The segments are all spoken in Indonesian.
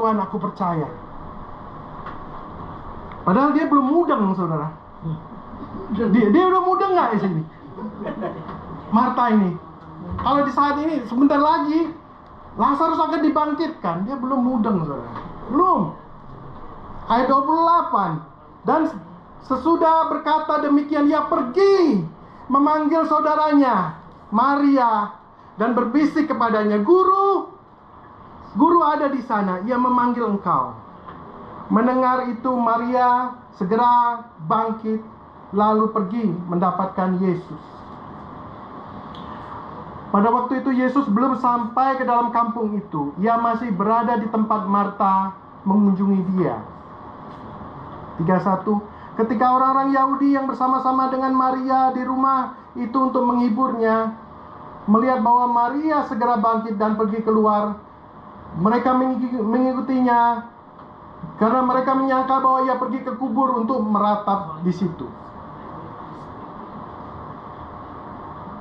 Tuhan, aku percaya. Padahal dia belum mudeng, saudara. Dia udah mudeng nggak di sini? Marta ini. Kalau di saat ini, sebentar lagi Lazarus akan dibangkitkan. Dia belum mudeng, saudara. Belum. Ayat 28. Dan sesudah berkata demikian, ia pergi memanggil saudaranya Maria dan berbisik kepadanya, Guru ada di sana, ia memanggil engkau. Mendengar itu Maria segera bangkit lalu pergi mendapatkan Yesus. Pada waktu itu Yesus belum sampai ke dalam kampung itu. Ia masih berada di tempat Marta mengunjungi dia. 31. Ketika orang-orang Yahudi yang bersama-sama dengan Maria di rumah itu untuk menghiburnya, melihat bahwa Maria segera bangkit dan pergi keluar, mereka mengikutinya karena mereka menyangka bahwa ia pergi ke kubur untuk meratap di situ.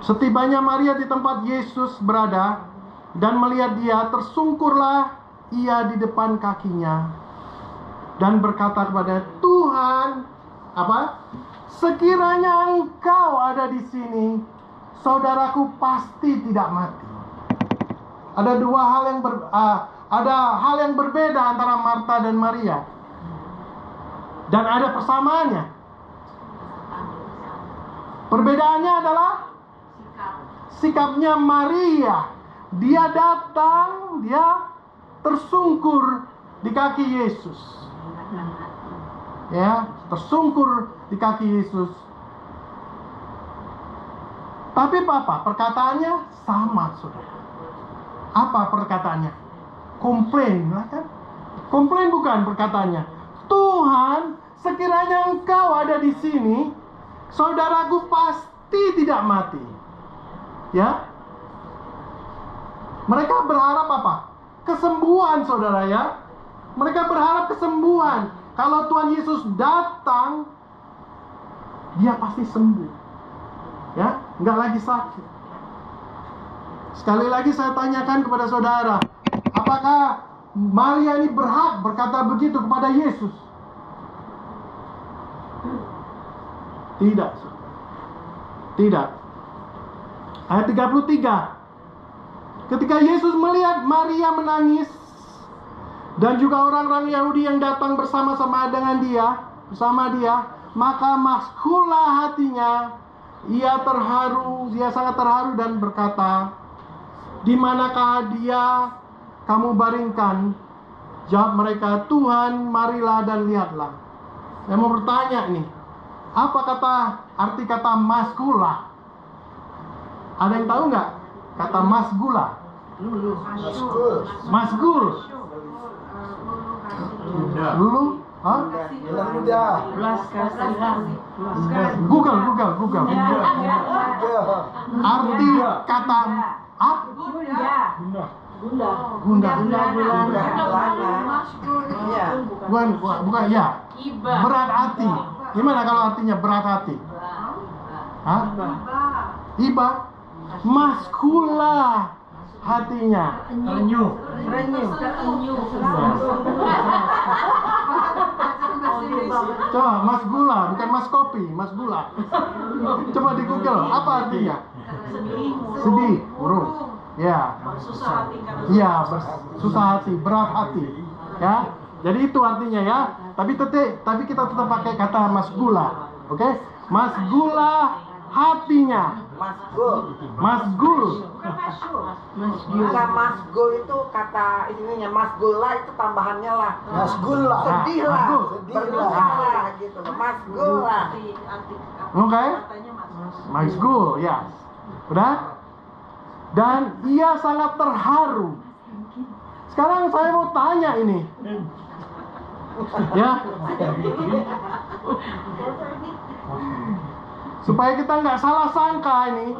Setibanya Maria di tempat Yesus berada dan melihat dia, tersungkurlah ia di depan kakinya dan berkata kepada Tuhan, apa? Sekiranya engkau ada di sini, saudaraku pasti tidak mati. Ada hal yang berbeda antara Marta dan Maria, dan ada persamaannya. Perbedaannya adalah sikapnya Maria. Dia datang, dia tersungkur di kaki Yesus. Ya, tersungkur di kaki Yesus. Tapi apa? Perkataannya sama, saudara. Apa perkataannya? Komplain lah kan? Komplain bukan perkataannya. Tuhan, sekiranya engkau ada di sini, saudaraku pasti tidak mati. Ya? Mereka berharap apa? Kesembuhan, saudara ya. Mereka berharap kesembuhan. Kalau Tuhan Yesus datang, dia pasti sembuh. Ya, nggak lagi sakit. Sekali lagi saya tanyakan kepada saudara, apakah Maria ini berhak berkata begitu kepada Yesus? Tidak. Tidak. Ayat 33. Ketika Yesus melihat Maria menangis dan juga orang-orang Yahudi yang datang bersama dia, maka maskullah hatinya. Ia sangat terharu dan berkata, di manakah dia kamu baringkan? Jawab mereka, Tuhan, marilah dan lihatlah. Saya mau bertanya nih, apa arti kata maskulah? Ada yang tahu nggak kata masgula? Masgul. Lulu? Hah? Belas kasihan. Google. Arti kata Gunda. Bukan ya. Berat hati. Gimana kalau artinya berat hati? Hah? Iba. Maskula hatinya. Renyuh. Coba mas gula, bukan mas kopi, mas gula. Coba di Google, apa artinya? Sedih, murung. Ya. Iya, susah hati, berat hati. Ya. Jadi itu artinya ya. Tapi kita tetap pakai kata mas gula. Oke? Mas gula hatinya. Masgul. Bukan masgul itu kata ininya, masgula itu tambahannya lah. Masgula. Sedih lah, berduka lah gitu. Masgula. Oke? Masgul, ya. Udah? Dan ia sangat terharu. Sekarang saya mau tanya ini. Ya. Supaya kita nggak salah sangka ini.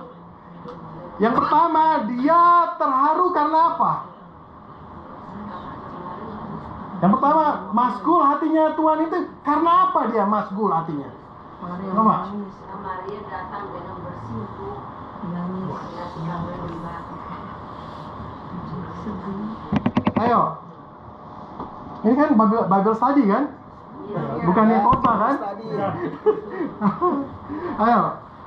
Yang pertama, dia terharu karena apa? Yang pertama, masgul hatinya Tuhan itu karena apa dia masgul hatinya? Apa? Maria datang dengan bersimpuh. Ayo. Ini kan Bible study kan? Bukannya khotbah kan? Tadi. Ayo,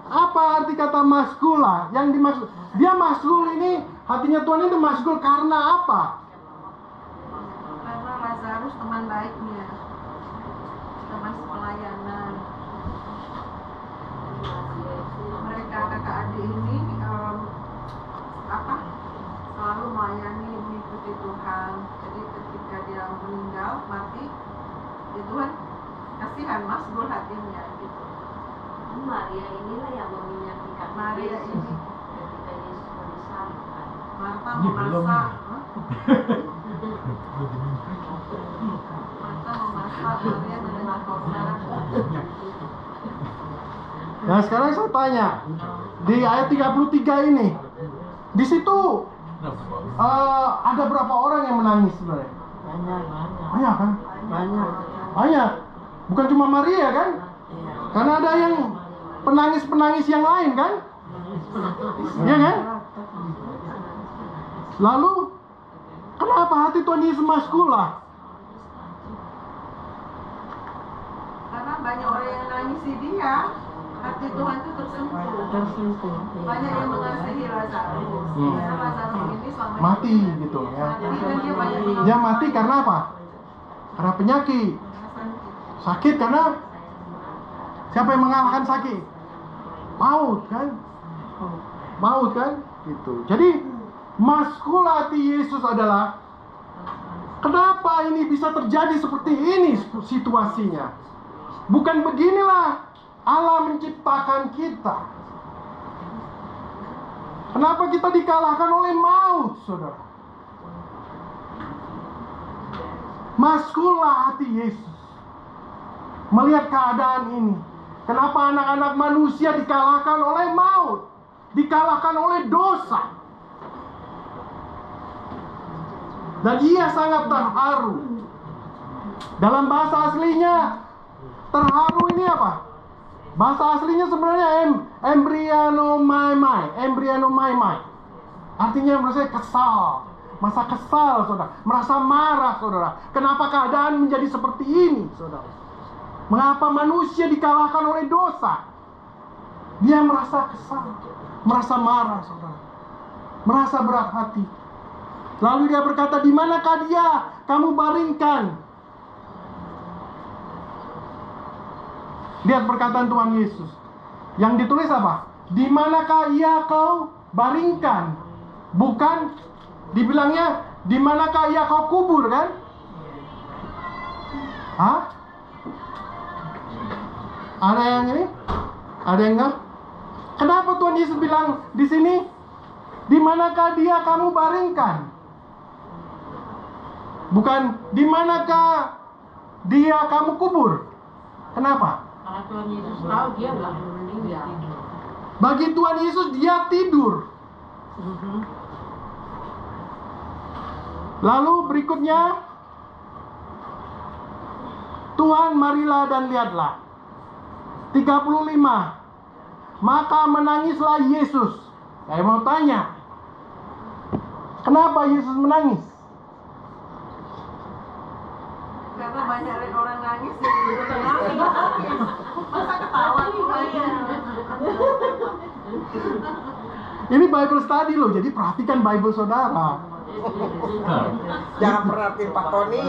apa arti kata masgula? Yang dimaksud, dia masgul ini, hatinya Tuhan itu masgul karena apa? Karena Lazarus teman baiknya, teman pelayanan. Mereka kakak adik ini selalu melayani, mengikuti Tuhan. Jadi ketika dia meninggal, mati, ya Tuhan kasihan, masgul hatinya gitu. Maria inilah yang meminyaki kaki Maria Yesus ini. ketika Yesus mau disalibkan. Marta Ini belum memasak, nih. Marta memasak, Maria menerima korban. Nah sekarang saya tanya, di ayat 33 ini, di situ ada berapa orang yang menangis sebenarnya? Banyak kan? Banyak. Bukan cuma Maria kan? Karena ada yang penangis-penangis yang lain kan? Iya kan? Lalu kenapa hati Tuhan Yesus masgula? Karena banyak orang yang nangisi dia, hati Tuhan itu tersentuh. Banyak yang mengasihi Lazarus. Karena Lazarus ini selama Mati gitu ya. mati dan dia banyak Dia mati karena apa? Karena penyakit. Sakit karena siapa yang mengalahkan sakit? Maut kan? Maut kan? Gitu. Jadi masgula hati Yesus adalah kenapa ini bisa terjadi seperti ini situasinya? Bukan beginilah Allah menciptakan kita. Kenapa kita dikalahkan oleh maut, saudara? Masgula hati Yesus melihat keadaan ini. Kenapa anak-anak manusia dikalahkan oleh maut, dikalahkan oleh dosa. Dan ia sangat terharu. Dalam bahasa aslinya, terharu ini apa? Bahasa aslinya sebenarnya embryanomai. Artinya menurut saya kesal. Masa kesal, saudara. Merasa marah, saudara. Kenapa keadaan menjadi seperti ini, saudara? Mengapa manusia dikalahkan oleh dosa? Dia merasa kesal, merasa marah, saudara. Merasa berat hati. Lalu dia berkata, di manakah dia kamu baringkan? Lihat perkataan Tuhan Yesus. Yang ditulis apa? Di manakah ia kau baringkan? Bukan dibilangnya di manakah ia kau kubur kan? Hah? Ada yang ini? Ada yang enggak? Kenapa Tuhan Yesus bilang di sini? Di manakah dia kamu baringkan? Bukan di manakah dia kamu kubur? Kenapa? Karena Tuhan Yesus tahu dia nggak meninggal. Bagi Tuhan Yesus dia tidur. Lalu berikutnya, Tuhan marilah dan lihatlah. 35. Maka menangislah Yesus. Saya mau tanya, kenapa Yesus menangis? karena banyak orang nangis jadi ikutan nangis. Masa ketawa Tuhan? Ini Bible study loh, jadi perhatikan Bible saudara. Jangan perhatiin Pak Tony.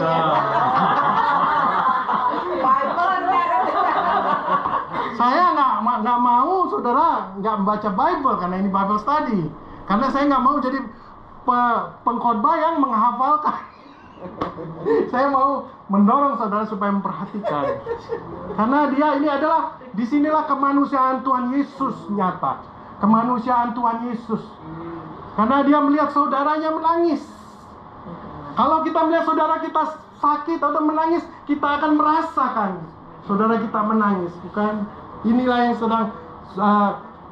Saya nggak mau saudara nggak membaca Bible karena ini Bible study. Karena saya nggak mau jadi pengkhotbah yang menghafalkan. Saya mau mendorong saudara supaya memperhatikan. Karena dia ini adalah disinilah kemanusiaan Tuhan Yesus nyata. Kemanusiaan Tuhan Yesus. Karena dia melihat saudaranya menangis. Kalau kita melihat saudara kita sakit atau menangis, kita akan merasakan saudara kita menangis, bukan? Inilah yang sedang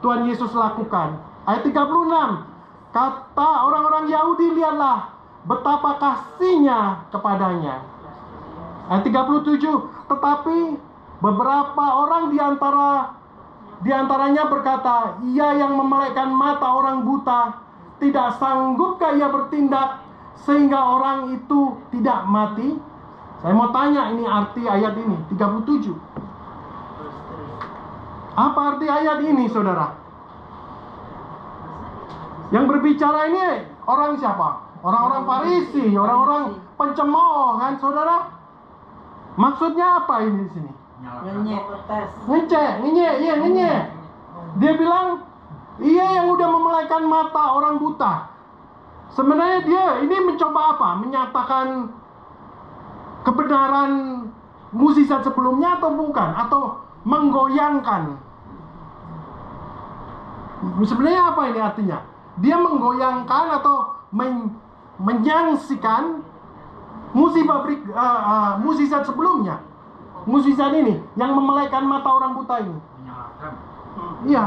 Tuhan Yesus lakukan. Ayat 36. Kata orang-orang Yahudi, lihatlah betapa kasihnya kepadanya. Ayat 37. Tetapi beberapa orang di antaranya berkata, ia yang memelekkan mata orang buta, tidak sanggupkah ia bertindak sehingga orang itu tidak mati? Saya mau tanya ini arti ayat ini 37. Apa arti ayat ini, saudara? Yang berbicara ini orang siapa? Orang-orang Farisi, orang-orang pencemooh kan, saudara? Maksudnya apa ini di sini? Ngenyek. Dia bilang, iya yang udah memelaikan mata orang buta. Sebenarnya dia ini mencoba apa? Menyatakan kebenaran mukjizat sebelumnya atau bukan? Atau menggoyangkan? Sebenarnya apa ini artinya? Dia menggoyangkan atau menyangsikan mukjizat sebelumnya. Mukjizat ini yang memelaikan mata orang buta ini. Iya.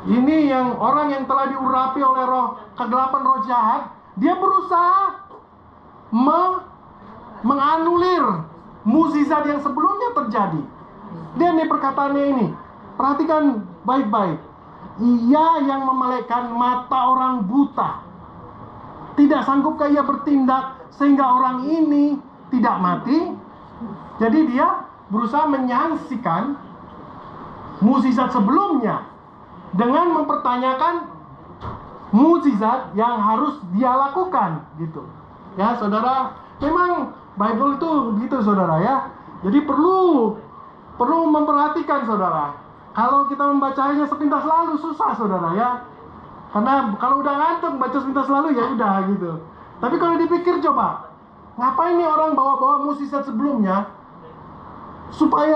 Ini yang orang yang telah diurapi oleh roh kegelapan, roh jahat, dia berusaha menganulir mukjizat yang sebelumnya terjadi. Dia nih perkataannya ini. Perhatikan baik-baik. Ia yang memelaikan mata orang buta. Tidak sanggupkah ia bertindak sehingga orang ini tidak mati? Jadi dia berusaha menyangsikan mukjizat sebelumnya dengan mempertanyakan mukjizat yang harus dia lakukan, gitu. Ya, saudara, memang Bible itu gitu, saudara ya. Jadi perlu memperhatikan, saudara. Kalau kita membacanya sepintas lalu susah, saudara ya. Karena kalau udah ngantuk baca sepintas lalu ya udah gitu. Tapi kalau dipikir coba, ngapain nih orang bawa-bawa mukjizat sebelumnya supaya